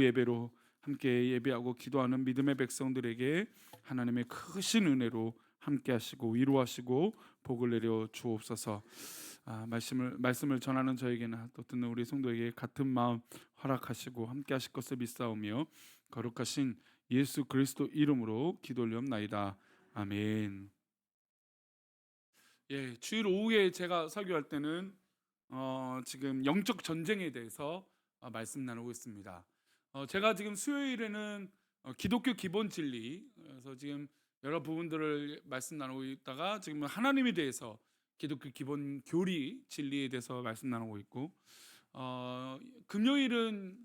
예배로 함께 예배하고 기도하는 믿음의 백성들에게 하나님의 크신 은혜로 함께 하시고 위로하시고 복을 내려 주옵소서. 말씀을 전하는 저에게나 또 듣는 우리 성도에게 같은 마음 허락하시고 함께 하실 것을 믿사오며 거룩하신 예수 그리스도 이름으로 기도 올리옵나이다. 아멘. 주일 오후에 제가 설교할 때는 지금 영적 전쟁에 대해서 말씀 나누고 있습니다. 제가 지금 수요일에는 기독교 기본 진리, 그래서 지금 여러 부분들을 말씀 나누고 있다가 지금은 하나님에 대해서 기독교 기본 교리 진리에 대해서 말씀 나누고 있고, 금요일은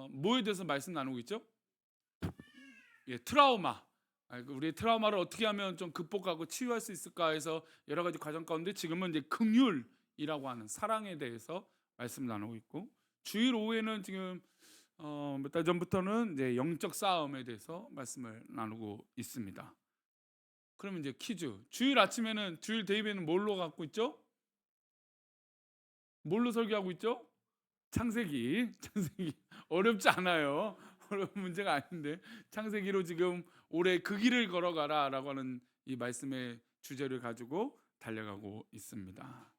뭐에 대해서 말씀 나누고 있죠? 트라우마. 우리의 트라우마를 어떻게 하면 좀 극복하고 치유할 수 있을까 해서 여러 가지 과정 가운데 지금은 이제 긍휼이라고 하는 사랑에 대해서 말씀 나누고 있고, 주일 오후에는 지금 몇 달 전부터는 이제 영적 싸움에 대해서 말씀을 나누고 있습니다. 그러면 이제 퀴즈. 주일 아침에는 주일 대입에는 뭘로 갖고 있죠? 뭘로 설교하고 있죠? 창세기. 어렵지 않아요. 어려운 문제가 아닌데 창세기로 지금 올해 그 길을 걸어가라라고 하는 이 말씀의 주제를 가지고 달려가고 있습니다.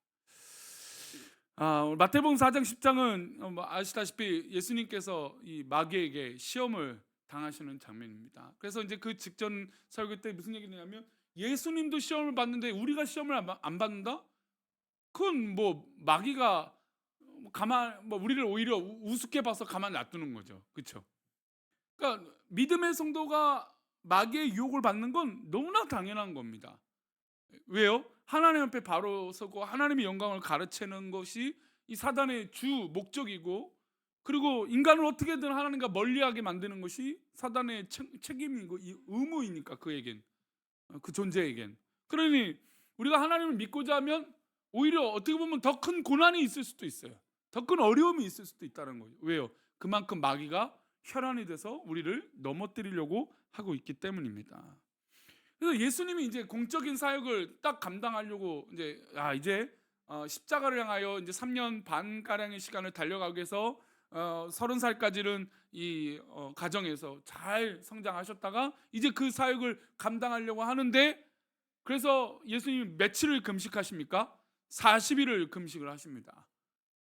마태복음 4장 10장은 아시다시피 예수님께서 이 마귀에게 시험을 당하시는 장면입니다. 그래서 이제 그 직전 설교 때 무슨 얘기냐면 예수님도 시험을 받는데 우리가 시험을 안 받는다? 그건 뭐 마귀가 우리를 오히려 우습게 봐서 가만 놔두는 거죠. 그렇죠? 그러니까 믿음의 성도가 마귀의 유혹을 받는 건 너무나 당연한 겁니다. 왜요? 하나님 앞에 바로 서고 하나님의 영광을 가르치는 것이 이 사단의 주 목적이고, 그리고 인간을 어떻게든 하나님과 멀리하게 만드는 것이 사단의 책임이고 이 의무이니까 그 존재에겐. 그러니 우리가 하나님을 믿고자 하면 오히려 어떻게 보면 더 큰 고난이 있을 수도 있어요. 더 큰 어려움이 있을 수도 있다는 거죠. 왜요? 그만큼 마귀가 혈안이 돼서 우리를 넘어뜨리려고 하고 있기 때문입니다. 그래서 예수님이 이제 공적인 사역을 딱 감당하려고 이제 십자가를 향하여 이제 3년 반 가량의 시간을 달려가기 위해서 30살까지는 이 가정에서 잘 성장하셨다가 이제 그 사역을 감당하려고 하는데, 그래서 예수님이 며칠을 금식하십니까? 40일을 금식을 하십니다.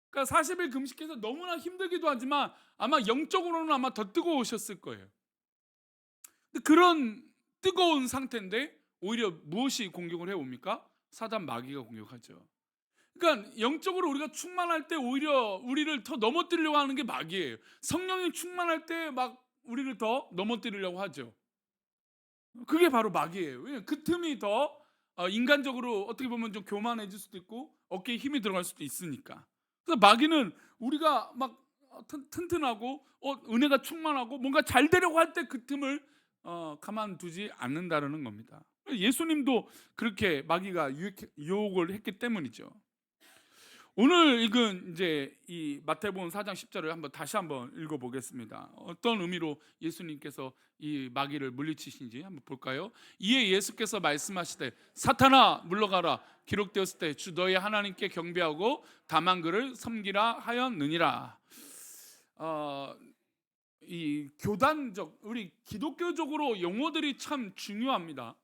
그러니까 40일 금식해서 너무나 힘들기도 하지만 아마 영적으로는 아마 더 뜨거우셨을 거예요. 근데 그런 뜨거운 상태인데 오히려 무엇이 공격을 해옵니까? 사단 마귀가 공격하죠. 그러니까 영적으로 우리가 충만할 때 오히려 우리를 더 넘어뜨리려고 하는 게 마귀예요. 성령이 충만할 때 막 우리를 더 넘어뜨리려고 하죠. 그게 바로 마귀예요. 왜냐하면 그 틈이 더 인간적으로 어떻게 보면 좀 교만해질 수도 있고 어깨에 힘이 들어갈 수도 있으니까. 그래서 마귀는 우리가 막 튼튼하고 은혜가 충만하고 뭔가 잘 되려고 할 때 그 틈을 가만두지 않는다는 겁니다. 예수님도 그렇게 마귀가 유혹을 했기 때문이죠. 오늘 읽은 이제 이 마태복음 4장 10절을 다시 한번 읽어보겠습니다. 어떤 의미로 예수님께서 이 마귀를 물리치신지 한번 볼까요? 이에 예수께서 말씀하시되 사탄아 물러가라, 기록되었을 때 주 너희 하나님께 경배하고 다만 그를 섬기라 하였느니라. 이 교단적, 우리 기독교적으로 용어들이 참 중요합니다.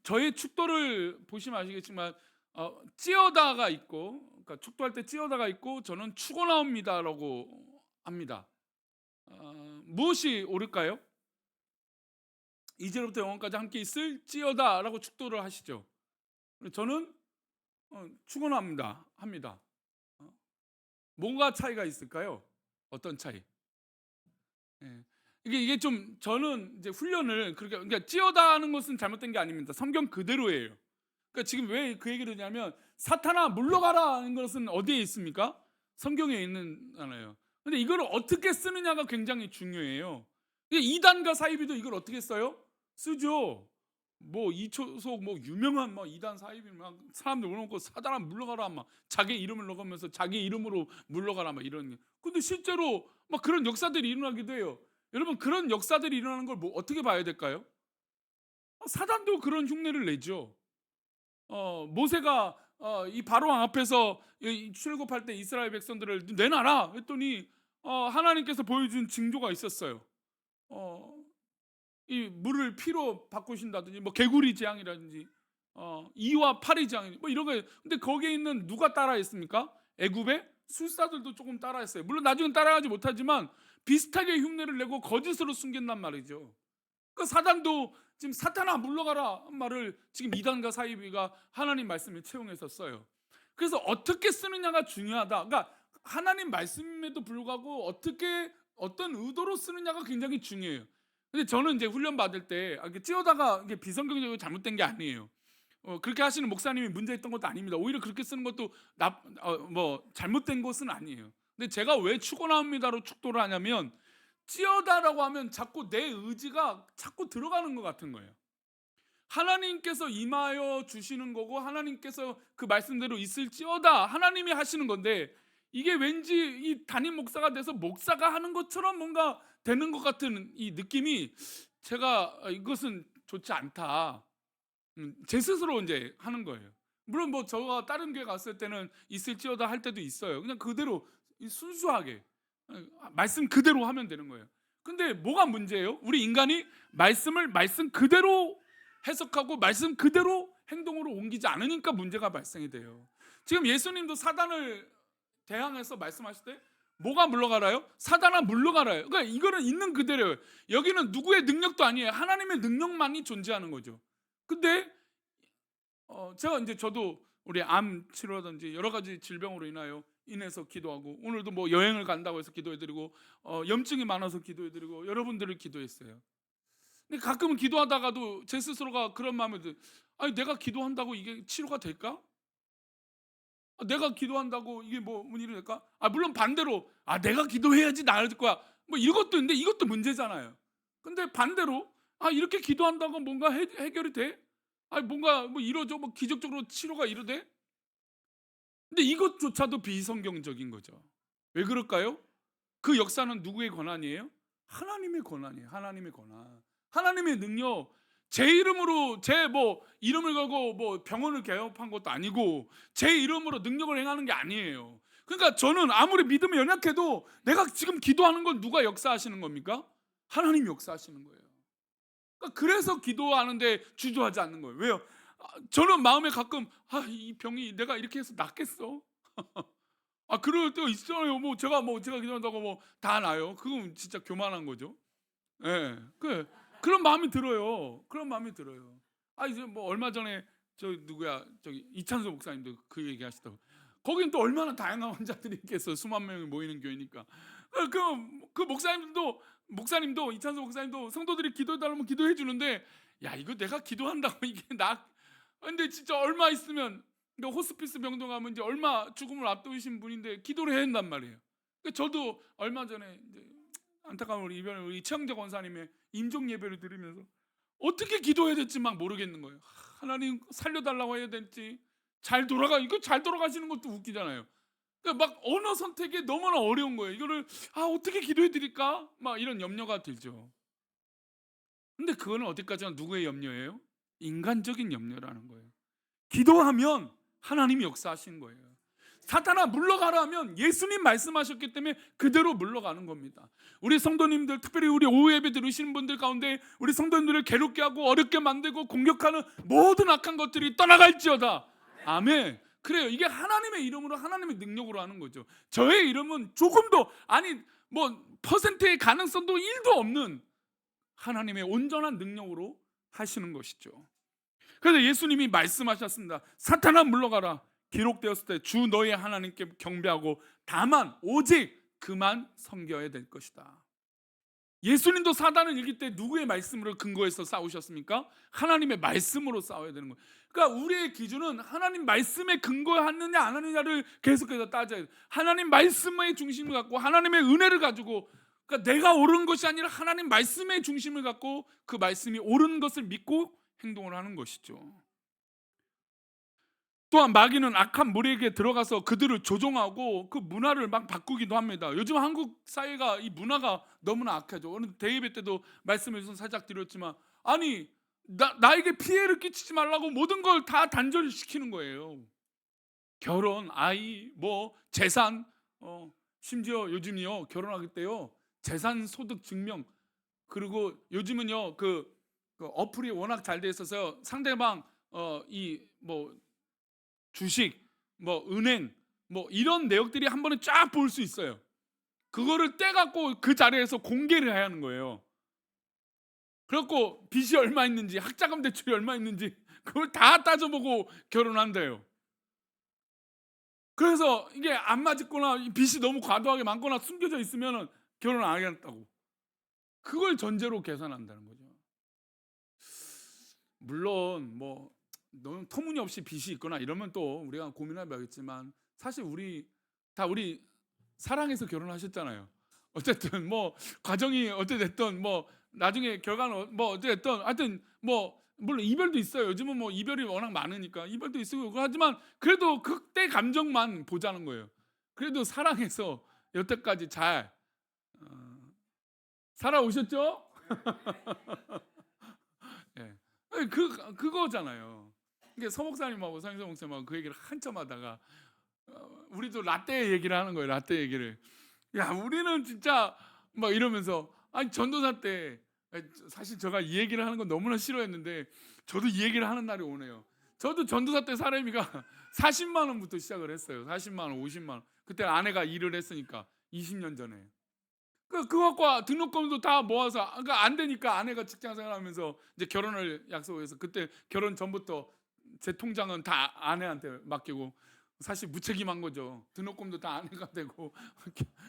저의 축도를 보시면 아시겠지만 찌어다가 있고, 그러니까 축도할 때 찌어다가 있고, 저는 추고나옵니다라고 합니다. 무엇이 옳을까요? 이제로부터 영원까지 함께 있을 찌어다라고 축도를 하시죠. 저는 추고나옵니다 합니다. 뭔가 차이가 있을까요? 어떤 차이? 이게 좀 저는 이제 훈련을 그러니까 찌어다는 것은 잘못된 게 아닙니다. 성경 그대로예요. 그러니까 지금 왜 그 얘기를 하냐면 사탄아 물러가라는 것은 어디에 있습니까? 성경에 있는잖아요. 근데 이걸 어떻게 쓰느냐가 굉장히 중요해요. 이단과 사이비도 이걸 어떻게 써요? 쓰죠. 뭐 이초속 유명한 이단 사이비 막 사람들 오놓고 사단아 물러가라 막 자기 이름을 넣으면서 자기 이름으로 물러가라 막 이런. 근데 실제로 막 그런 역사들이 일어나기도 해요. 여러분 그런 역사들이 일어나는 걸 어떻게 봐야 될까요? 사단도 그런 흉내를 내죠. 모세가 이 바로왕 앞에서 출굽할 때 이스라엘 백성들을 내놔라 했더니 하나님께서 보여준 징조가 있었어요. 어, 이 물을 피로 바꾸신다든지 뭐 개구리 재앙이라든지 이와 파리 재앙 뭐 이런 거. 근데 거기에 있는 누가 따라했습니까? 애굽의 술사들도 조금 따라했어요. 물론 나중엔 따라하지 못하지만 비슷하게 흉내를 내고 거짓으로 숨긴단 말이죠. 그 사단도 지금 사탄아 물러가라 말을 지금 이단과 사이비가 하나님 말씀을 채용해서 써요. 그래서 어떻게 쓰느냐가 중요하다. 그러니까 하나님 말씀에도 불구하고 어떻게 어떤 의도로 쓰느냐가 굉장히 중요해요. 근데 저는 이제 훈련 받을 때 찌어다가 이게 비성경적으로 잘못된 게 아니에요. 그렇게 하시는 목사님이 문제있던 것도 아닙니다. 오히려 그렇게 쓰는 것도 뭐 잘못된 것은 아니에요. 근데 제가 왜 축원합니다로 축도를 하냐면 찌어다라고 하면 자꾸 내 의지가 자꾸 들어가는 것 같은 거예요. 하나님께서 임하여 주시는 거고 하나님께서 그 말씀대로 있을지어다 하나님이 하시는 건데 이게 왠지 이 담임 목사가 돼서 목사가 하는 것처럼 뭔가 되는 것 같은 이 느낌이 제가 이것은 좋지 않다. 제 스스로 이제 하는 거예요. 물론 뭐 저가 다른 교회 갔을 때는 있을지어다 할 때도 있어요. 그냥 그대로 순수하게 말씀 그대로 하면 되는 거예요. 근데 뭐가 문제예요? 우리 인간이 말씀을 말씀 그대로 해석하고 말씀 그대로 행동으로 옮기지 않으니까 문제가 발생이 돼요. 지금 예수님도 사단을 대항해서 말씀하실 때 뭐가 물러가라요? 사단아 물러가라요. 그러니까 이거는 있는 그대로예요. 여기는 누구의 능력도 아니에요. 하나님의 능력만이 존재하는 거죠. 근데 제가 이제 저도 우리 암 치료라든지 여러 가지 질병으로 인해서 기도하고 오늘도 뭐 여행을 간다고 해서 기도해드리고 염증이 많아서 기도해드리고 여러분들을 기도했어요. 근데 가끔은 기도하다가도 제 스스로가 그런 마음이 들어요. 아니 내가 기도한다고 이게 치료가 될까? 내가 기도한다고 이게 뭐 일이 될까? 물론 반대로 내가 기도해야지 나을 거야. 뭐 이것도 있는데 이것도 문제잖아요. 근데 반대로 이렇게 기도한다고 뭔가 해결이 돼? 뭔가 뭐 이루어져 뭐 기적적으로 치료가 이루어돼? 근데 이것조차도 비성경적인 거죠. 왜 그럴까요? 그 역사는 누구의 권한이에요? 하나님의 권한이에요. 하나님의 권한. 하나님의 능력. 제 이름으로 제 뭐 이름을 걸고 뭐 병원을 개업한 것도 아니고 제 이름으로 능력을 행하는 게 아니에요. 그러니까 저는 아무리 믿음이 연약해도 내가 지금 기도하는 건 누가 역사하시는 겁니까? 하나님이 역사하시는 거예요. 그러니까 그래서 기도하는데 주저하지 않는 거예요. 왜요? 저는 마음에 가끔 이 병이 내가 이렇게 해서 낫겠어? 그럴 때가 있어요. 제가 기도한다고 뭐 다 나요. 그건 진짜 교만한 거죠. 예. 그런 마음이 들어요. 그런 마음이 들어요. 이제 뭐 얼마 전에 저기 이찬수 목사님도 그 얘기 하시더라고요. 거긴 또 얼마나 다양한 환자들이 있겠어요. 수만 명이 모이는 교회니까. 그 목사님도 이찬수 목사님도 성도들이 기도해 달라면 기도해 주는데 이거 내가 기도한다고 이게 근데 진짜 얼마 있으면 호스피스 병동 가면 이제 얼마 죽음을 앞두신 분인데 기도를 해야 한단 말이에요. 저도 얼마 전에 이제 안타까운 우리 최영재 권사님의 임종 예배를 들으면서 어떻게 기도해야 될지 막 모르겠는 거예요. 하나님 살려달라고 해야 될지 잘 돌아가시는 것도 웃기잖아요. 그러니까 막 언어 선택이 너무나 어려운 거예요. 이거를 어떻게 기도해 드릴까? 막 이런 염려가 들죠. 근데 그거는 어디까지나 누구의 염려예요? 인간적인 염려라는 거예요. 기도하면 하나님이 역사하신 거예요. 사탄아 물러가라 하면 예수님 말씀하셨기 때문에 그대로 물러가는 겁니다. 우리 성도님들, 특별히 우리 오후 예배 들으시는 분들 가운데 우리 성도님들을 괴롭게 하고 어렵게 만들고 공격하는 모든 악한 것들이 떠나갈지어다. 아멘. 그래요. 이게 하나님의 이름으로 하나님의 능력으로 하는 거죠. 저의 이름은 조금도 뭐 퍼센트의 가능성도 1도 없는 하나님의 온전한 능력으로 하시는 것이죠. 그래서 예수님이 말씀하셨습니다. 사탄아 물러가라. 기록되었을 때 주 너의 하나님께 경배하고 다만 오직 그만 섬겨야 될 것이다. 예수님도 사단을 이길 때 누구의 말씀으로 근거해서 싸우셨습니까? 하나님의 말씀으로 싸워야 되는 거예요. 그러니까 우리의 기준은 하나님 말씀에 근거하느냐 안 하느냐를 계속해서 따져야 돼요. 하나님 말씀의 중심을 갖고 하나님의 은혜를 가지고 그러니까 내가 옳은 것이 아니라 하나님 말씀의 중심을 갖고 그 말씀이 옳은 것을 믿고 행동을 하는 것이죠. 또한 마귀는 악한 무리에게 들어가서 그들을 조종하고 그 문화를 막 바꾸기도 합니다. 요즘 한국 사회가 이 문화가 너무나 악하죠. 오늘 대예배 때도 말씀을 살짝 드렸지만 나에게 피해를 끼치지 말라고 모든 걸 다 단절시키는 거예요. 결혼, 아이, 뭐 재산, 심지어 요즘이요 결혼하기 때요 재산 소득 증명, 그리고 요즘은요 그 어플이 워낙 잘 돼 있어서 상대방 이 뭐 주식, 뭐 은행, 뭐 이런 내역들이 한 번에 쫙 볼 수 있어요. 그거를 떼갖고 그 자리에서 공개를 해야 하는 거예요. 그래갖고 빚이 얼마 있는지, 학자금 대출이 얼마 있는지 그걸 다 따져보고 결혼한대요. 그래서 이게 안 맞거나 빚이 너무 과도하게 많거나 숨겨져 있으면 결혼 안 하겠다고. 그걸 전제로 계산한다는 거죠. 물론 뭐 너무 터무니없이 빚이 있거나 이러면 또 우리가 고민해 봐야겠지만, 사실 우리 사랑해서 결혼하셨잖아요. 어쨌든 뭐 과정이 어찌 됐든 뭐 나중에 결과는 뭐 어찌 됐든 하여튼 뭐 물론 이별도 있어요. 요즘은 뭐 이별이 워낙 많으니까 이별도 있고 하지만 그래도 그때 감정만 보자는 거예요. 그래도 사랑해서 여태까지 잘 어, 살아오셨죠? 예. 그거잖아요. 이게 서 목사님하고 상희서 목사님하고 그 얘기를 한참 하다가 우리도 라떼 얘기를 하는 거예요. 라떼 얘기를. 야, 우리는 진짜 막 이러면서 아니 전도사 때 사실 제가 이 얘기를 하는 건 너무나 싫어했는데 저도 이 얘기를 하는 날이 오네요. 저도 전도사 때 사례비가 40만 원부터 시작을 했어요. 40만 원, 50만 원. 그때 아내가 일을 했으니까 20년 전에. 그것과 등록금도 다 모아서, 그러니까 안 되니까 아내가 직장 생활하면서 이제 결혼을 약속해서 그때 결혼 전부터 제 통장은 다 아내한테 맡기고 사실 무책임한 거죠. 등록금도 다 아내가 되고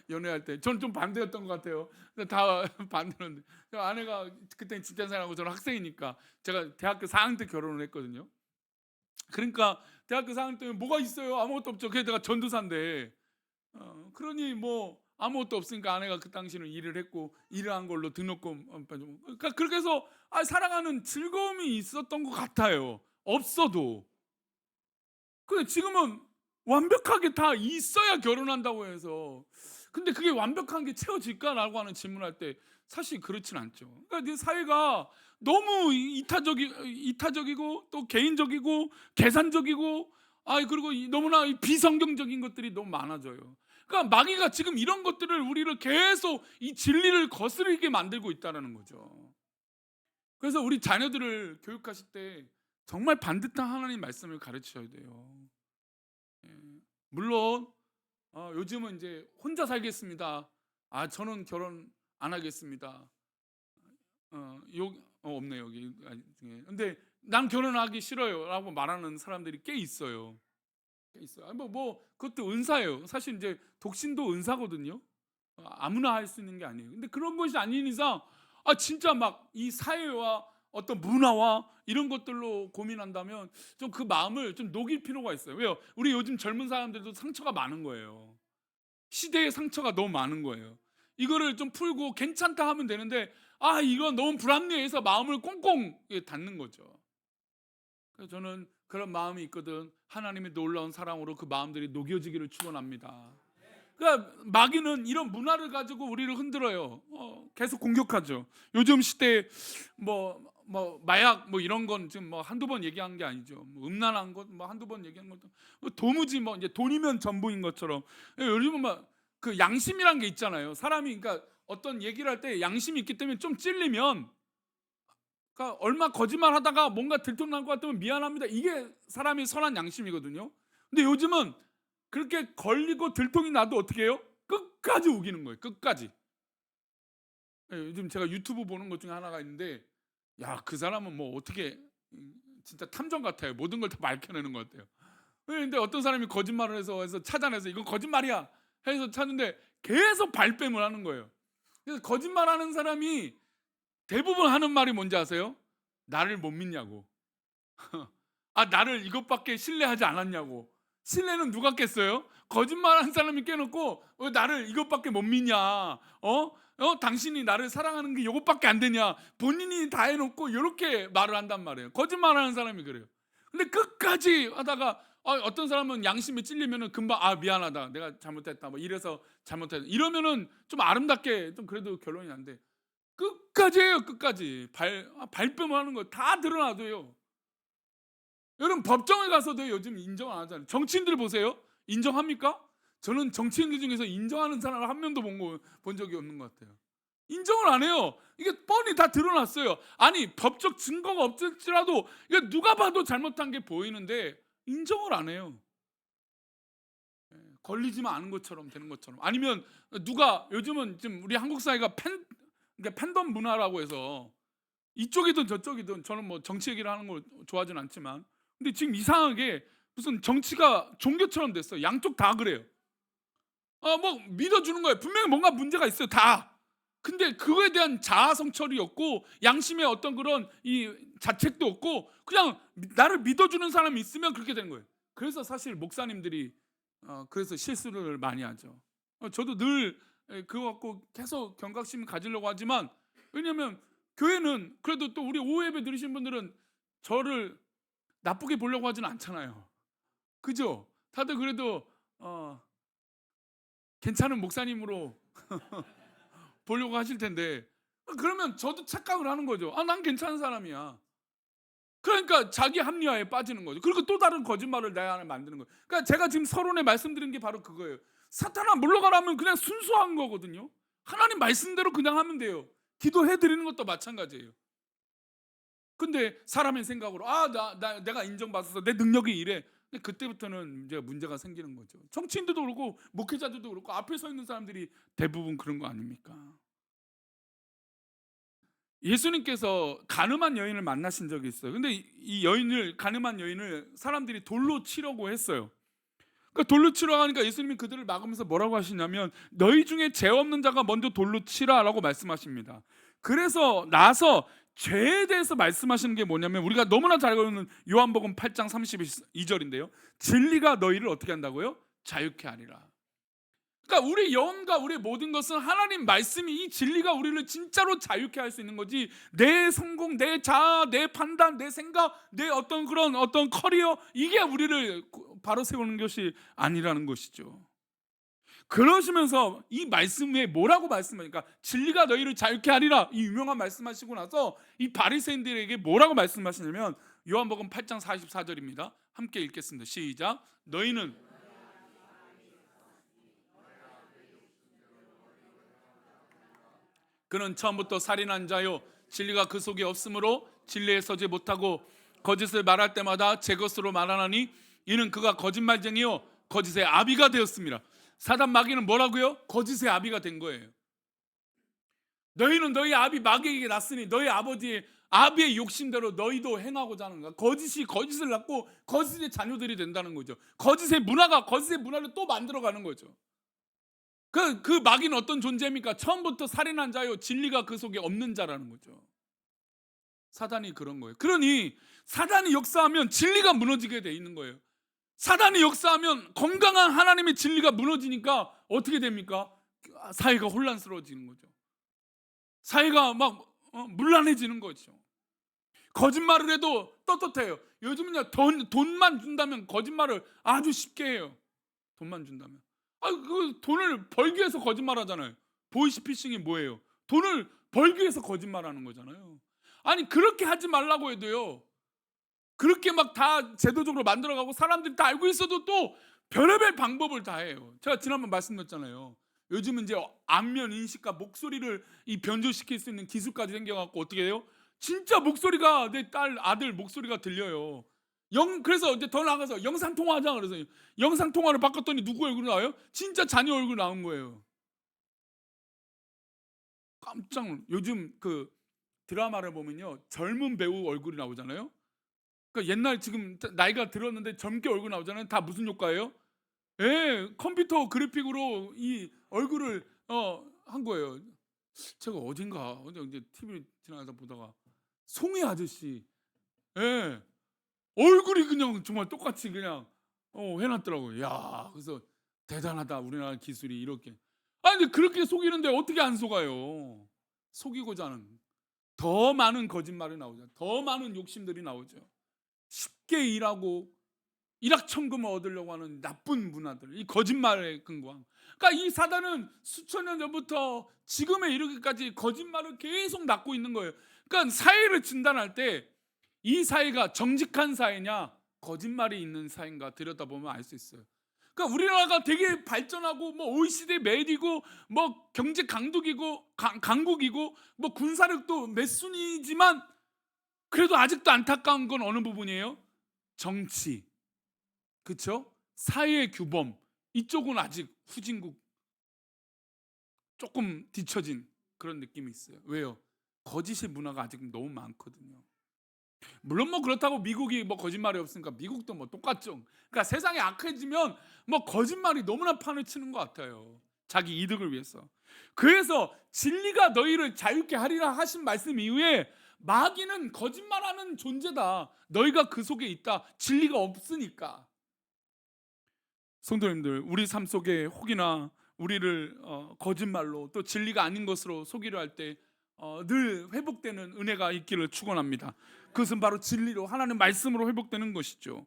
연애할 때 저는 좀 반대였던 것 같아요. 근데 다 반대였는데 아내가 그때 직장 생활하고 저는 학생이니까 제가 대학교 4학년 때 결혼을 했거든요. 그러니까 대학교 4학년 때면 뭐가 있어요? 아무것도 없죠. 그게 내가 전도사인데 그러니 뭐 아무것도 없으니까 아내가 그 당시는 일을 했고 일을 한 걸로 등록금 그러니까 그렇게 해서 살아가는 즐거움이 있었던 것 같아요. 없어도. 근데 지금은 완벽하게 다 있어야 결혼한다고 해서, 근데 그게 완벽한 게 채워질까라고 하는 질문할 때 사실 그렇진 않죠. 그러니까 이 사회가 너무 이타적이고 또 개인적이고 계산적이고 그리고 너무나 비성경적인 것들이 너무 많아져요. 그러니까 마귀가 지금 이런 것들을 우리를 계속 이 진리를 거스르게 만들고 있다는 거죠. 그래서 우리 자녀들을 교육하실 때 정말 반듯한 하나님 말씀을 가르치셔야 돼요. 예. 물론 요즘은 이제 혼자 살겠습니다. 저는 결혼 안 하겠습니다. 없네 여기 중에. 근데 난 결혼하기 싫어요라고 말하는 사람들이 꽤 있어요. 꽤 있어요. 뭐 그것도 은사예요. 사실 이제 독신도 은사거든요. 아무나 할 수 있는 게 아니에요. 근데 그런 것이 아닌 이상 진짜 막 이 사회와 어떤 문화와 이런 것들로 고민한다면 좀 그 마음을 좀 녹일 필요가 있어요. 왜요? 우리 요즘 젊은 사람들도 상처가 많은 거예요. 시대의 상처가 너무 많은 거예요. 이거를 좀 풀고 괜찮다 하면 되는데 이건 너무 불합리해서 마음을 꽁꽁 닫는 거죠. 그래서 저는 그런 마음이 있거든. 하나님의 놀라운 사랑으로 그 마음들이 녹여지기를 축원합니다. 그러니까 마귀는 이런 문화를 가지고 우리를 흔들어요. 계속 공격하죠. 요즘 시대에 뭐 마약 뭐 이런 건 지금 뭐 한두 번 얘기한 게 아니죠. 뭐 음란한 것 뭐 한두 번 얘기한 것도 도무지 뭐 이제 돈이면 전부인 것처럼. 요즘은 막 그 양심이란 게 있잖아요. 사람이 그러니까 어떤 얘기를 할 때 양심이 있기 때문에 좀 찔리면, 그러니까 얼마 거짓말하다가 뭔가 들통난 것 같으면 미안합니다. 이게 사람이 선한 양심이거든요. 근데 요즘은 그렇게 걸리고 들통이 나도 어떻게 해요? 끝까지 우기는 거예요. 끝까지. 요즘 제가 유튜브 보는 것 중에 하나가 있는데, 야, 그 사람은 뭐 어떻게 진짜 탐정 같아요. 모든 걸 다 밝혀내는 것 같아요. 근데 어떤 사람이 거짓말을 해서 찾아내서 이건 거짓말이야 해서 찾는데 계속 발뺌을 하는 거예요. 그래서 거짓말하는 사람이 대부분 하는 말이 뭔지 아세요? 나를 못 믿냐고. 나를 이것밖에 신뢰하지 않았냐고. 신뢰는 누가 깼어요? 거짓말하는 사람이 깨놓고 나를 이것밖에 못 믿냐? 당신이 나를 사랑하는 게 이것밖에 안 되냐? 본인이 다 해놓고 이렇게 말을 한단 말이에요. 거짓말하는 사람이 그래요. 근데 끝까지 하다가 어떤 사람은 양심에 찔리면은 금방 미안하다, 내가 잘못했다, 뭐 이래서 잘못했다 이러면은 좀 아름답게 좀 그래도 결론이 난데 끝까지 해요. 끝까지 발뺌을 하는 거 다 드러나도요. 여러분 법정에 가서도 요즘 인정 안 하잖아요. 정치인들 보세요. 인정합니까? 저는 정치인들 중에서 인정하는 사람을 한 명도 본 적이 없는 것 같아요. 인정을 안 해요. 이게 뻔히 다 드러났어요. 아니 법적 증거가 없을지라도 이게 누가 봐도 잘못한 게 보이는데 인정을 안 해요. 걸리지만 않은 것처럼 되는 것처럼. 아니면 누가 요즘은 지금 우리 한국 사회가 그러니까 팬덤 문화라고 해서 이쪽이든 저쪽이든, 저는 뭐 정치 얘기를 하는 걸 좋아하진 않지만, 근데 지금 이상하게 무슨 정치가 종교처럼 됐어. 양쪽 다 그래요. 뭐 믿어주는 거예요. 분명히 뭔가 문제가 있어요. 다. 근데 그거에 대한 자아 성찰이 없고 양심의 어떤 그런 이 자책도 없고 그냥 나를 믿어주는 사람이 있으면 그렇게 되는 거예요. 그래서 사실 목사님들이 그래서 실수를 많이 하죠. 저도 늘 그거 갖고 계속 경각심 가지려고 하지만, 왜냐면 교회는 그래도 또 우리 오후예배 들으신 분들은 저를 나쁘게 보려고 하진 않잖아요. 그죠? 다들 그래도 괜찮은 목사님으로 보려고 하실 텐데, 그러면 저도 착각을 하는 거죠. 난 괜찮은 사람이야. 그러니까 자기 합리화에 빠지는 거죠. 그리고 또 다른 거짓말을 내 안에 만드는 거예요. 그러니까 제가 지금 서론에 말씀드린 게 바로 그거예요. 사탄아 물러가라면 그냥 순수한 거거든요. 하나님 말씀대로 그냥 하면 돼요. 기도해 드리는 것도 마찬가지예요. 근데 사람의 생각으로 내가 인정받아서 내 능력이 이래. 근데 그때부터는 이제 문제가 생기는 거죠. 정치인들도 그렇고 목회자들도 그렇고 앞에 서 있는 사람들이 대부분 그런 거 아닙니까? 예수님께서 가늠한 여인을 만나신 적이 있어요. 근데 이 가늠한 여인을 사람들이 돌로 치려고 했어요. 그러니까 돌로 치려고 하니까 예수님이 그들을 막으면서 뭐라고 하시냐면, 너희 중에 죄 없는 자가 먼저 돌로 치라라고 말씀하십니다. 그래서 나서 죄에 대해서 말씀하시는 게 뭐냐면, 우리가 너무나 잘 알고 있는 요한복음 8장 32절인데요. 진리가 너희를 어떻게 한다고요? 자유케 하리라. 그러니까 우리 영혼과 우리 모든 것은 하나님 말씀이, 이 진리가 우리를 진짜로 자유케 할 수 있는 거지, 내 성공, 내 자아, 내 판단, 내 생각, 내 어떤 그런 어떤 커리어, 이게 우리를 바로 세우는 것이 아니라는 것이죠. 그러시면서 이 말씀에 뭐라고 말씀하니까, 진리가 너희를 자유케 하리라, 이 유명한 말씀하시고 나서 이 바리새인들에게 뭐라고 말씀하시냐면, 요한복음 8장 44절입니다. 함께 읽겠습니다. 시작. 너희는 그는 처음부터 살인한 자요, 진리가 그 속에 없으므로 진리에 서지 못하고 거짓을 말할 때마다 제 것으로 말하나니 이는 그가 거짓말쟁이요 거짓의 아비가 되었습니다. 사단 마귀는 뭐라고요? 거짓의 아비가 된 거예요. 너희는 너희 아비 마귀에게 났으니 너희 아비의 욕심대로 너희도 행하고자 하는 거야. 거짓이 거짓을 낳고 거짓의 자녀들이 된다는 거죠. 거짓의 문화를 또 만들어가는 거죠. 그 마귀는 어떤 존재입니까? 처음부터 살인한 자요, 진리가 그 속에 없는 자라는 거죠. 사단이 그런 거예요. 그러니 사단이 역사하면 진리가 무너지게 돼 있는 거예요. 사단이 역사하면 건강한 하나님의 진리가 무너지니까 어떻게 됩니까? 사회가 혼란스러워지는 거죠. 사회가 막 문란해지는 거죠. 거짓말을 해도 떳떳해요. 요즘은요, 돈만 준다면 거짓말을 아주 쉽게 해요. 돈만 준다면. 그 돈을 벌기 위해서 거짓말하잖아요. 보이스피싱이 뭐예요? 돈을 벌기 위해서 거짓말하는 거잖아요. 아니 그렇게 하지 말라고 해도요, 그렇게 막 다 제도적으로 만들어가고 사람들이 다 알고 있어도 또 별의별 방법을 다 해요. 제가 지난번 말씀드렸잖아요. 요즘은 이제 안면 인식과 목소리를 변조시킬 수 있는 기술까지 생겨갖고 어떻게 해요? 진짜 목소리가, 내 딸 아들 목소리가 들려요. 그래서 이제 더 나가서 영상 통화하자 그래서 영상 통화를 바꿨더니 누구 얼굴 나와요? 진짜 자녀 얼굴 나온 거예요. 요즘 그 드라마를 보면요, 젊은 배우 얼굴이 나오잖아요. 그러니까 옛날, 지금 나이가 들었는데 젊게 얼굴 나오잖아요. 다 무슨 효과예요? 컴퓨터 그래픽으로 이 얼굴을 한 거예요. 제가 어딘가 이제 TV 지나가다 보다가 송혜 아저씨, 얼굴이 그냥 정말 똑같이 그냥 해놨더라고요. 야, 그래서 대단하다, 우리나라 기술이 이렇게. 근데 그렇게 속이는데 어떻게 안 속아요? 속이고자 하는 더 많은 거짓말이 나오죠. 더 많은 욕심들이 나오죠. 쉽게 일하고 일확천금을 얻으려고 하는 나쁜 문화들, 이 거짓말에 근거한. 그러니까 이 사단은 수천 년 전부터 지금에 이르기까지 거짓말을 계속 낳고 있는 거예요. 그러니까 사회를 진단할 때 이 사회가 정직한 사회냐 거짓말이 있는 사회인가 들여다보면 알 수 있어요. 그러니까 우리나라가 되게 발전하고 뭐 OECD 메이디고 뭐 경제 강국이고 뭐 군사력도 몇 순위지만 그래도 아직도 안타까운 건 어느 부분이에요? 정치, 그렇죠? 사회의 규범, 이쪽은 아직 후진국, 조금 뒤처진 그런 느낌이 있어요. 왜요? 거짓의 문화가 아직 너무 많거든요. 물론 뭐 그렇다고 미국이 뭐 거짓말이 없으니까 미국도 뭐 똑같죠. 그러니까 세상이 악해지면 뭐 거짓말이 너무나 판을 치는 것 같아요. 자기 이득을 위해서. 그래서 진리가 너희를 자유케 하리라 하신 말씀 이후에 마귀는 거짓말하는 존재다. 너희가 그 속에 있다. 진리가 없으니까. 성도님들, 우리 삶 속에 혹이나 우리를 거짓말로 또 진리가 아닌 것으로 속이려 할 때 늘 회복되는 은혜가 있기를 축원합니다. 그것은 바로 진리로 하나님 말씀으로 회복되는 것이죠.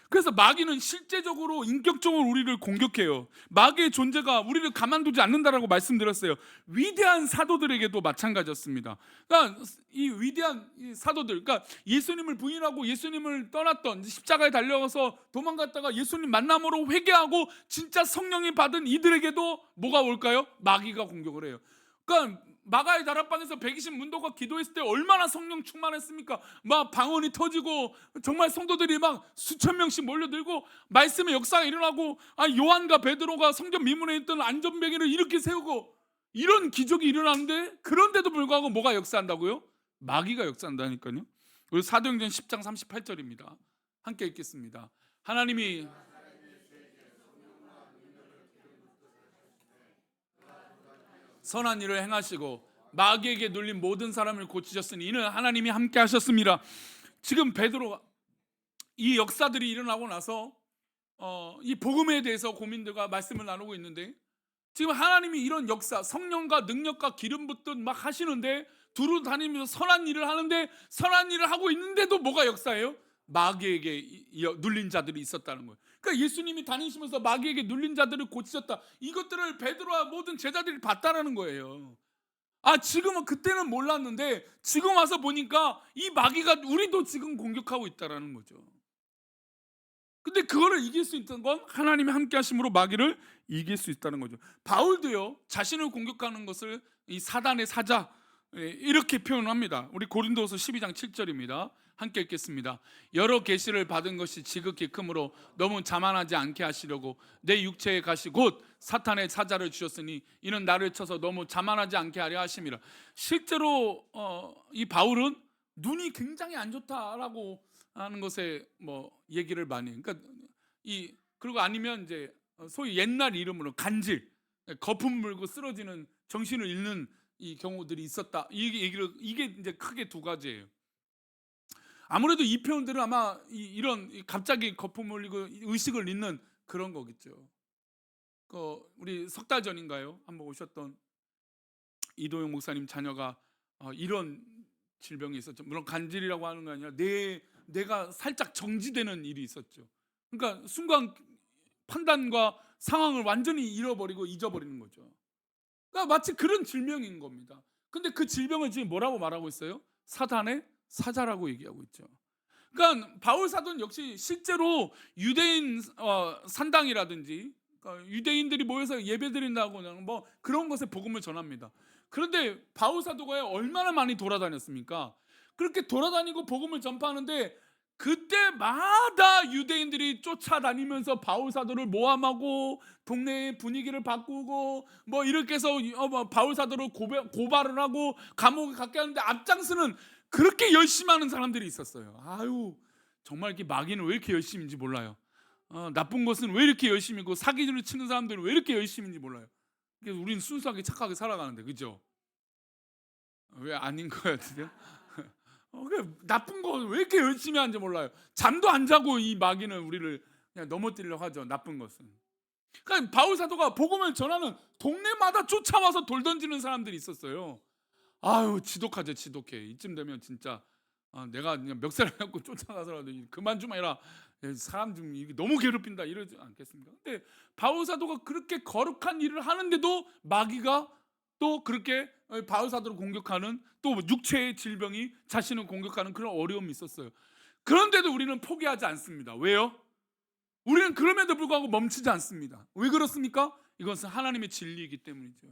그래서 마귀는 실제적으로 인격적으로 우리를 공격해요. 마귀의 존재가 우리를 가만두지 않는다라고 말씀드렸어요. 위대한 사도들에게도 마찬가지였습니다. 그러니까 이 위대한 사도들, 그러니까 예수님을 부인하고 예수님을 떠났던, 십자가에 달려가서 도망갔다가 예수님 만남으로 회개하고 진짜 성령이 받은 이들에게도 뭐가 올까요? 마귀가 공격을 해요. 그러니까 마가의 다락방에서 120 문도가 기도했을 때 얼마나 성령 충만했습니까? 막 방언이 터지고 정말 성도들이 막 수천 명씩 몰려들고 말씀의 역사가 일어나고, 요한과 베드로가 성전 미문에 있던 안전뱅이를 이렇게 세우고 이런 기적이 일어나는데, 그런데도 불구하고 뭐가 역사한다고요? 마귀가 역사한다니까요. 우리 사도행전 10장 38절입니다. 함께 읽겠습니다. 하나님이 선한 일을 행하시고 마귀에게 눌린 모든 사람을 고치셨으니 이는 하나님이 함께 하셨습니다. 지금 베드로가 이 역사들이 일어나고 나서 이 복음에 대해서 고민들과 말씀을 나누고 있는데, 지금 하나님이 이런 역사, 성령과 능력과 기름 붓듯 막 하시는데, 두루 다니면서 선한 일을 하는데, 선한 일을 하고 있는데도 뭐가 역사예요? 마귀에게 눌린 자들이 있었다는 거예요. 그러니까 예수님이 다니시면서 마귀에게 눌린 자들을 고치셨다, 이것들을 베드로와 모든 제자들이 봤다라는 거예요. 지금은, 그때는 몰랐는데 지금 와서 보니까 이 마귀가 우리도 지금 공격하고 있다라는 거죠. 근데 그거를 이길 수 있던 건 하나님이 함께 하심으로 마귀를 이길 수 있다는 거죠. 바울도요, 자신을 공격하는 것을 이 사단의 사자, 이렇게 표현합니다. 우리 고린도서 12장 7절입니다. 함께 읽겠습니다. 여러 계시를 받은 것이 지극히 크므로 너무 자만하지 않게 하시려고 내 육체에 가시 곧 사탄의 사자를 주셨으니 이는 나를 쳐서 너무 자만하지 않게 하려 하심이라. 실제로 이 바울은 눈이 굉장히 안 좋다라고 하는 것에 뭐 얘기를 많이 해요. 그러니까 그리고 아니면 이제 소위 옛날 이름으로 간질, 거품 물고 쓰러지는, 정신을 잃는 이 경우들이 있었다. 이게 이제 크게 두 가지예요. 아무래도 이 표현들은 아마 이런 갑자기 거품 흘리고 의식을 잃는 그런 거겠죠. 우리 석 달 전인가요? 한번 오셨던 이도영 목사님 자녀가 이런 질병이 있었죠. 물론 간질이라고 하는 게 아니라 뇌가 살짝 정지되는 일이 있었죠. 그러니까 순간 판단과 상황을 완전히 잃어버리고 잊어버리는 거죠. 그러니까 마치 그런 질병인 겁니다. 근데 그 질병을 지금 뭐라고 말하고 있어요? 사단의 사자라고 얘기하고 있죠. 그러니까 바울 사도는 역시 실제로 유대인 산당이라든지, 그러니까 유대인들이 모여서 예배드린다고 뭐 그런 것에 복음을 전합니다. 그런데 바울 사도가 얼마나 많이 돌아다녔습니까? 그렇게 돌아다니고 복음을 전파하는데 그때마다 유대인들이 쫓아다니면서 바울 사도를 모함하고 동네의 분위기를 바꾸고 뭐 이렇게 해서 바울 사도를 고발을 하고 감옥에 갖게 하는데, 앞장서는 그렇게 열심히 하는 사람들이 있었어요. 정말 이렇게 마귀는 왜 이렇게 열심인지 몰라요. 나쁜 것은 왜 이렇게 열심이고 사기를 치는 사람들은 왜 이렇게 열심인지 몰라요. 그래서 우리는 순수하게 착하게 살아가는데, 그죠? 왜 아닌 것 같으세요? 나쁜 거 왜 이렇게 열심히 하는지 몰라요. 잠도 안 자고 이 마귀는 우리를 그냥 넘어뜨리려고 하죠. 나쁜 것은. 그러니까 바울 사도가 복음을 전하는 동네마다 쫓아와서 돌 던지는 사람들이 있었어요. 지독하죠, 지독해. 이쯤 되면 진짜 내가 그냥 멱살 갖고 쫓아가서라도 그만 좀 해라, 사람 좀 이게 너무 괴롭힌다, 이러지 않겠습니까? 근데 바울 사도가 그렇게 거룩한 일을 하는데도 마귀가 또 그렇게 바울 사도를 공격하는, 또 육체의 질병이 자신을 공격하는 그런 어려움이 있었어요. 그런데도 우리는 포기하지 않습니다. 왜요? 우리는 그럼에도 불구하고 멈추지 않습니다. 왜 그렇습니까? 이것은 하나님의 진리이기 때문이죠.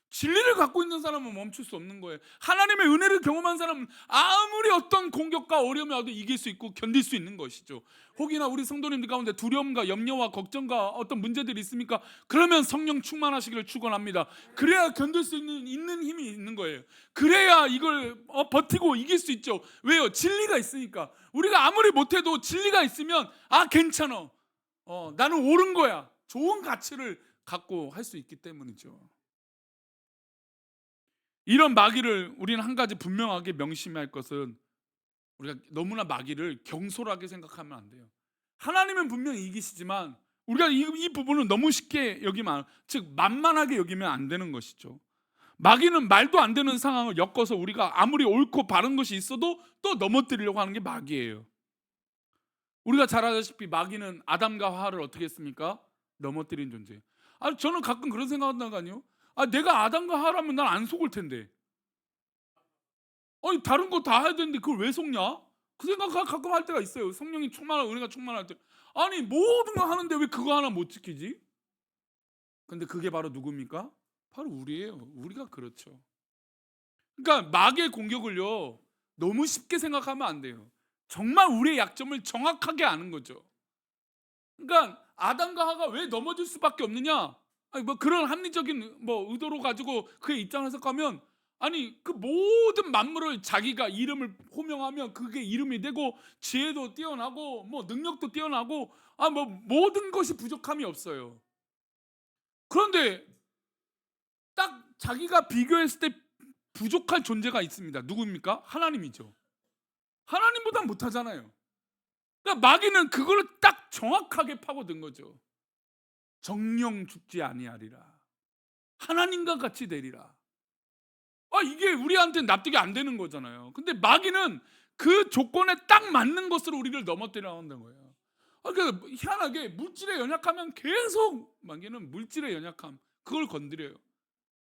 진리를 갖고 있는 사람은 멈출 수 없는 거예요. 하나님의 은혜를 경험한 사람은 아무리 어떤 공격과 어려움이 와도 이길 수 있고 견딜 수 있는 것이죠. 혹이나 우리 성도님들 가운데 두려움과 염려와 걱정과 어떤 문제들이 있습니까? 그러면 성령 충만하시기를 축원합니다. 그래야 견딜 수 있는 힘이 있는 거예요. 그래야 이걸 버티고 이길 수 있죠. 왜요? 진리가 있으니까. 우리가 아무리 못해도 진리가 있으면 괜찮아. 나는 옳은 거야. 좋은 가치를 갖고 할 수 있기 때문이죠. 이런 마귀를 우리는 한 가지 분명하게 명심할 것은, 우리가 너무나 마귀를 경솔하게 생각하면 안 돼요. 하나님은 분명히 이기시지만 우리가 이 부분을 너무 쉽게 여기면, 즉 만만하게 여기면 안 되는 것이죠. 마귀는 말도 안 되는 상황을 엮어서 우리가 아무리 옳고 바른 것이 있어도 또 넘어뜨리려고 하는 게 마귀예요. 우리가 잘 아다시피 마귀는 아담과 하와를 어떻게 했습니까? 넘어뜨린 존재예요. 저는 가끔 그런 생각한다는 거 아니에요? 내가 아담과 하와라면 난 안 속을 텐데, 다른 거 다 해야 되는데 그걸 왜 속냐? 그 생각 가끔 할 때가 있어요. 성령이 충만하고 은혜가 충만할 때, 모든 거 하는데 왜 그거 하나 못 지키지? 근데 그게 바로 누굽니까? 바로 우리예요. 우리가 그렇죠. 그러니까 마귀의 공격을요 너무 쉽게 생각하면 안 돼요. 정말 우리의 약점을 정확하게 아는 거죠. 그러니까 아담과 하가 왜 넘어질 수밖에 없느냐? 뭐 그런 합리적인 의도로 가지고 그의 입장을 해석하면, 그 모든 만물을 자기가 이름을 호명하면 그게 이름이 되고, 지혜도 뛰어나고 능력도 뛰어나고, 모든 것이 부족함이 없어요. 그런데 딱 자기가 비교했을 때 부족할 존재가 있습니다. 누구입니까? 하나님이죠. 하나님보다 못하잖아요. 그러니까 마귀는 그걸 딱 정확하게 파고든 거죠. 정령 죽지 아니하리라. 하나님과 같이 되리라. 이게 우리한테 납득이 안 되는 거잖아요. 근데 마귀는 그 조건에 딱 맞는 것으로 우리를 넘어뜨려 한다는 거예요. 그러니까 희한하게 물질에 연약하면 계속 마귀는 물질의 연약함, 그걸 건드려요.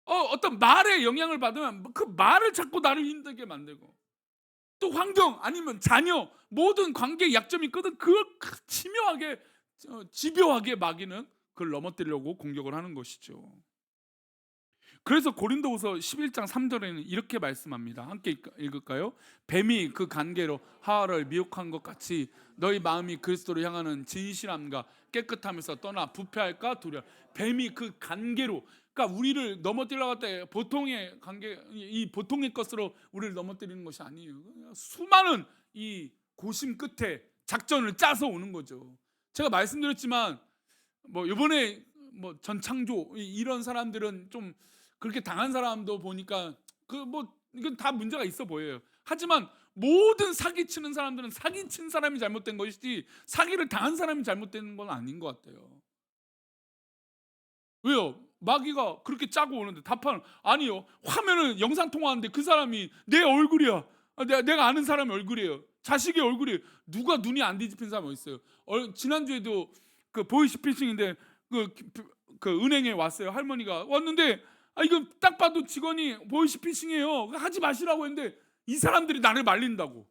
어떤 말의 영향을 받으면 그 말을 자꾸 나를 힘들게 만들고, 또 환경 아니면 자녀, 모든 관계에 약점이 있거든. 그걸 치묘하게 집요하게 마귀는 그걸 넘어뜨리려고 공격을 하는 것이죠. 그래서 고린도후서 11장 3절에는 이렇게 말씀합니다. 함께 읽을까요? 뱀이 그 간계로 하와를 미혹한 것 같이 너희 마음이 그리스도를 향하는 진실함과 깨끗함에서 떠나 부패할까 두려워. 뱀이 그 간계로, 그러니까 우리를 넘어뜨리려고 할 때 보통의 관계, 이 보통의 것으로 우리를 넘어뜨리는 것이 아니에요. 수많은 이 고심 끝에 작전을 짜서 오는 거죠. 제가 말씀드렸지만 이번에 전창조 이런 사람들은 좀 그렇게 당한 사람도 보니까 이건 다 문제가 있어 보여요. 하지만 모든 사기치는 사람들은 사기친 사람이 잘못된 것이지 사기를 당한 사람이 잘못된 건 아닌 것 같아요. 왜요? 마귀가 그렇게 짜고 오는데 답하는, 아니요, 화면은 영상 통화하는데 그 사람이 내 얼굴이야. 내가 아는 사람의 얼굴이에요. 자식의 얼굴이에요. 누가 눈이 안 뒤집힌 사람이 어디 있어요? 지난주에도 그 보이스피싱인데 그 은행에 왔어요. 할머니가 왔는데 이거 딱 봐도 직원이 보이스피싱이에요. 하지 마시라고 했는데 이 사람들이 나를 말린다고.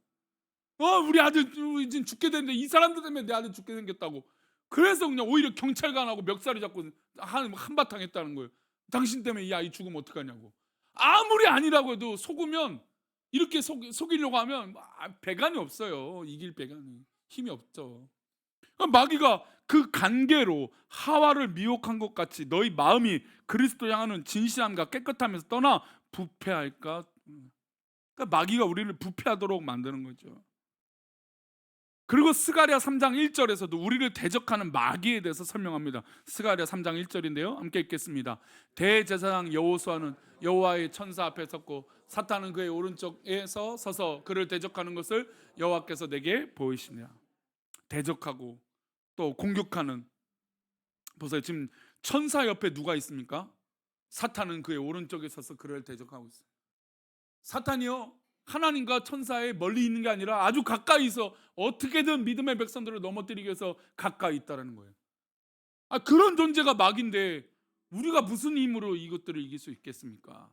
우리 아들 이제 죽게 됐는데 이 사람들 때문에 내 아들 죽게 생겼다고. 그래서 그냥 오히려 경찰관하고 멱살이 잡고 한바탕 했다는 거예요. 당신 때문에 이 아이 죽으면 어떡하냐고. 아무리 아니라고 해도 속으면, 이렇게 속이려고 하면 배간이 없어요. 이길 배간이 힘이 없죠. 마귀가 그 간계로 하와를 미혹한 것 같이 너희 마음이 그리스도 향하는 진실함과 깨끗함에서 떠나 부패할까. 그러니까 마귀가 우리를 부패하도록 만드는 거죠. 그리고 스가랴 3장 1절에서도 우리를 대적하는 마귀에 대해서 설명합니다. 스가랴 3장 1절인데요. 함께 읽겠습니다. 대제사장 여호수아는 여호와의 천사 앞에 섰고 사탄은 그의 오른쪽에서 서서 그를 대적하는 것을 여호와께서 내게 보이시니라. 대적하고 또 공격하는, 보세요. 지금 천사 옆에 누가 있습니까? 사탄은 그의 오른쪽에 서서 그를 대적하고 있어요. 사탄이요, 하나님과 천사의 멀리 있는 게 아니라 아주 가까이서 어떻게든 믿음의 백성들을 넘어뜨리기 위해서 가까이 있다는 거예요. 그런 존재가 마귀인데 우리가 무슨 힘으로 이것들을 이길 수 있겠습니까?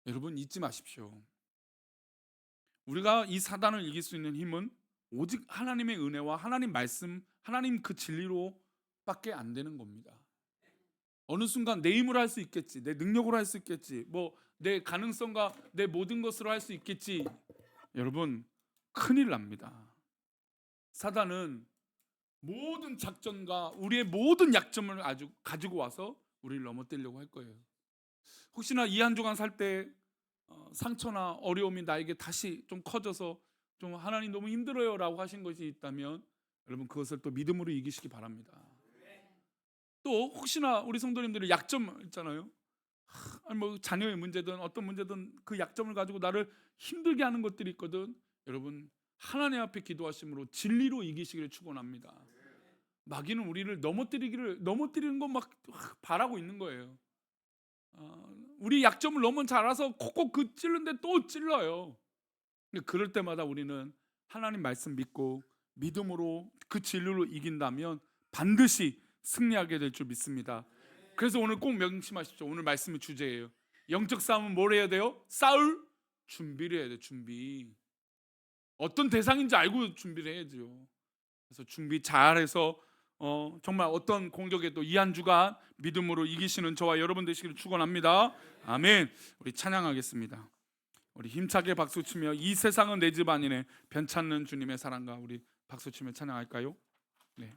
여러분 잊지 마십시오. 우리가 이 사단을 이길 수 있는 힘은 오직 하나님의 은혜와 하나님 말씀, 하나님 그 진리로밖에 안 되는 겁니다. 어느 순간 내 힘으로 할 수 있겠지, 내 능력으로 할 수 있겠지, 뭐 내 가능성과 내 모든 것으로 할 수 있겠지. 여러분, 큰일 납니다. 사단은 모든 작전과 우리의 모든 약점을 아주 가지고 와서 우리를 넘어뜨리려고 할 거예요. 혹시나 이 한 주간 살 때 상처나 어려움이 나에게 다시 좀 커져서 좀 하나님 너무 힘들어요 라고 하신 것이 있다면 여러분, 그것을 또 믿음으로 이기시기 바랍니다. 또 혹시나 우리 성도님들의 약점 있잖아요. 아니 뭐 자녀의 문제든 어떤 문제든 그 약점을 가지고 나를 힘들게 하는 것들이 있거든. 여러분, 하나님 앞에 기도하심으로 진리로 이기시기를 축원합니다. 마귀는 우리를 넘어뜨리는 것 막 바라고 있는 거예요. 우리 약점을 너무 잘 알아서 콕콕 그 찔른데 또 찔러요. 근데 그럴 때마다 우리는 하나님 말씀 믿고 믿음으로 그 진리로 이긴다면 반드시 승리하게 될 줄 믿습니다. 그래서 오늘 꼭 명심하십시오. 오늘 말씀의 주제예요. 영적 싸움은 뭘 해야 돼요? 싸울 준비를 해야 돼요. 준비. 어떤 대상인지 알고 준비를 해야죠. 그래서 준비 잘해서 정말 어떤 공격에도 이 한 주간 믿음으로 이기시는 저와 여러분 되시기를 축원합니다. 아멘. 우리 찬양하겠습니다. 우리 힘차게 박수치며 이 세상은 내 집 아니네, 변찮는 주님의 사랑과 우리 박수치며 찬양할까요? 네.